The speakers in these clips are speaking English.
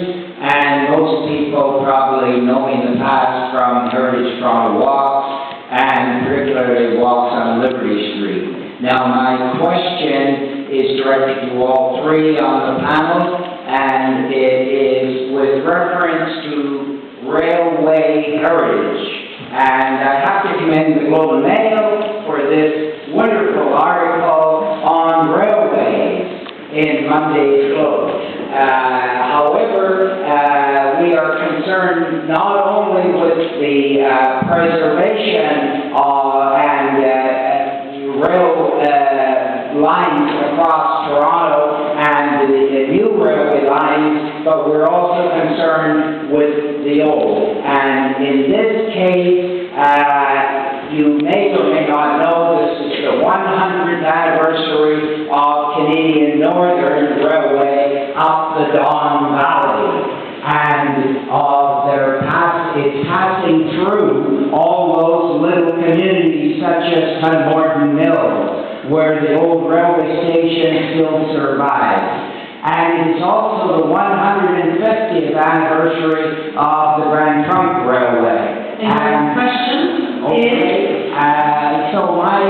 and most people probably know in the past from Heritage Toronto walks, and particularly walks on Liberty Street. Now, my question is directed to all three on the panel, and it is with reference to railway heritage. And I have to commend the Globe and Mail for this wonderful article on railways in Monday's Globe. However, we are concerned not only with the preservation and rail lines across Toronto and the new railway lines, but we're also concerned with the old. And in this case, you may or may not know this is the 100th anniversary of Canadian Northern Railway up the Don Valley, and of it's passing through all those little communities such as Dunmorton Mills, where the old railway station still survives. And it's also the 150th anniversary of the Grand Trunk Railway. And question is? So my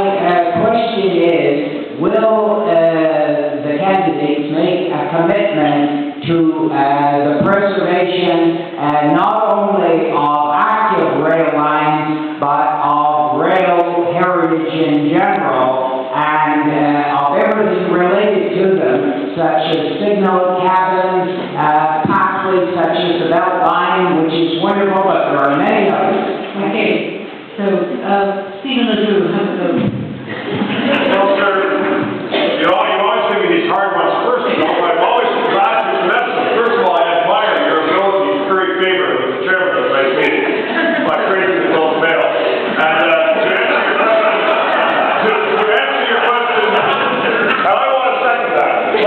question is, will the candidates make a commitment to the preservation not only of active rail lines, but of rail heritage in general, and of everything related to them, such as signal cabins, pathways such as the Belt Line, which is wonderful, but there are many others. Okay, so Stephen Ledoux, have a go. Well, sir, you always give me these hard ones first. I'm always glad to commend them. First of all, I admire your ability to curry favor with the chairman of tonight's meeting by praising the Globe and Mail. And to answer your question, and I want to second that. To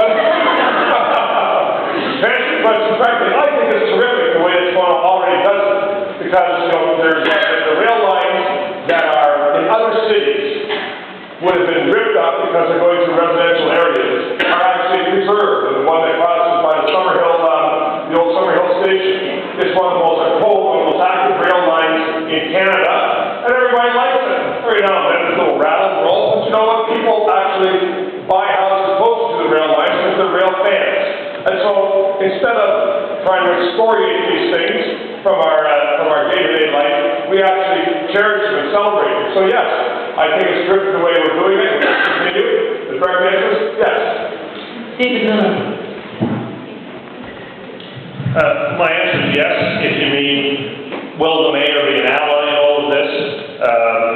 answer your question, frankly, I think it's terrific the way that Toronto already does it, because there's the rail lines that are in other cities would have been ripped up because they're going through residential areas are actually preserved. And the one that crosses by the the old Summerhill station, is one of the most most active rail lines in Canada, and everybody likes it. Every now and then there's a little rattle and roll, but you know what? People actually buy houses close to the rail lines because they're rail fans. And so instead of trying to excoriate these things from our day-to-day life, we actually cherish them and celebrate them. So yes, I think it's terrific the way we're doing it. We should continue. The correct answer is yes. David Miller. My answer is yes. If you mean, will the mayor be an ally in all of this?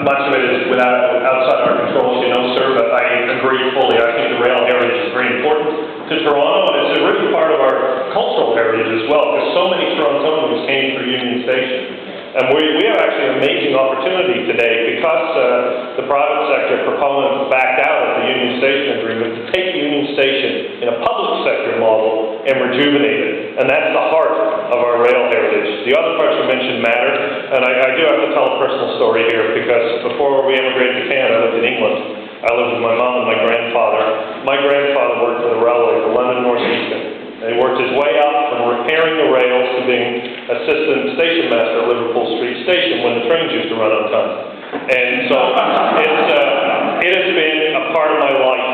Much of it is outside our control, as you know, sir, but I agree fully. I think the rail heritage is very important to Toronto, and it's a really part of our cultural heritage as well, because so many Torontonians came through Union Station. And we have actually an amazing opportunity today, because the private sector proponents backed out of the Union Station agreement, to take Union Station in a public sector model and rejuvenate it. And that's the heart of our rail heritage. The other parts you mentioned matter, and I do have to tell a personal story here, because before we immigrated to Canada, I lived in England. I lived with my mom and my grandfather. My grandfather worked for the railway for London Northeastern. And he worked his way up from repairing the rails to being assistant station master at Liverpool Street Station when the trains used to run on time. And so it has been a part of my life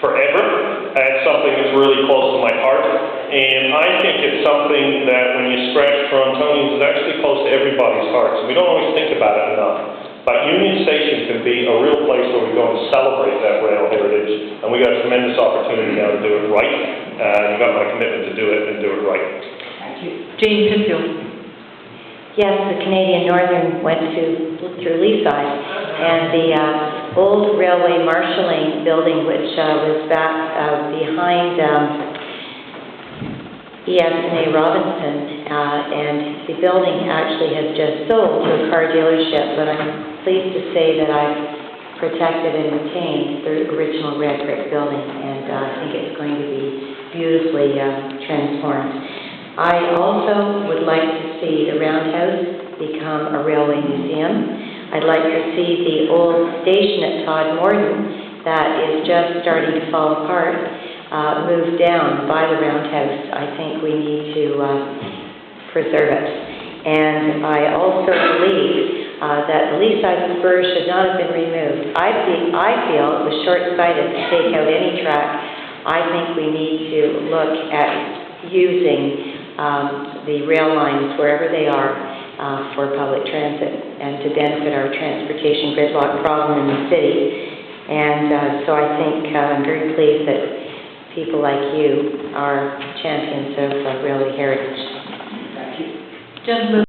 forever. It's something that's really close to my heart. And I think it's something that when you scratch Torontonians, is actually close to everybody's hearts. We don't always think about it enough. But Union Station can be a real place where we go and celebrate that rail heritage. And we got a tremendous opportunity now to do it right. You've got my commitment to do it and do it right. Thank you. Jane Pitfield. Yes, the Canadian Northern went through Leaside, and the old railway marshalling building, which was back behind E.S.N.A. Robinson, and the building actually has just sold to a car dealership, but I'm pleased to say that I've protected and retained the original red brick building, and I think it's going to be beautifully transformed. I also would like to see the Roundhouse become a railway museum. I'd like to see the old station at Todmorden that is just starting to fall apart. moved down by the roundhouse, I think we need to preserve it. And I also believe that the Leaside spur should not have been removed. I feel it was short-sighted to take out any track. I think we need to look at using the rail lines wherever they are for public transit and to benefit our transportation gridlock problem in the city. And so I think I'm very pleased that people like you are champions of railway heritage. Gentlemen.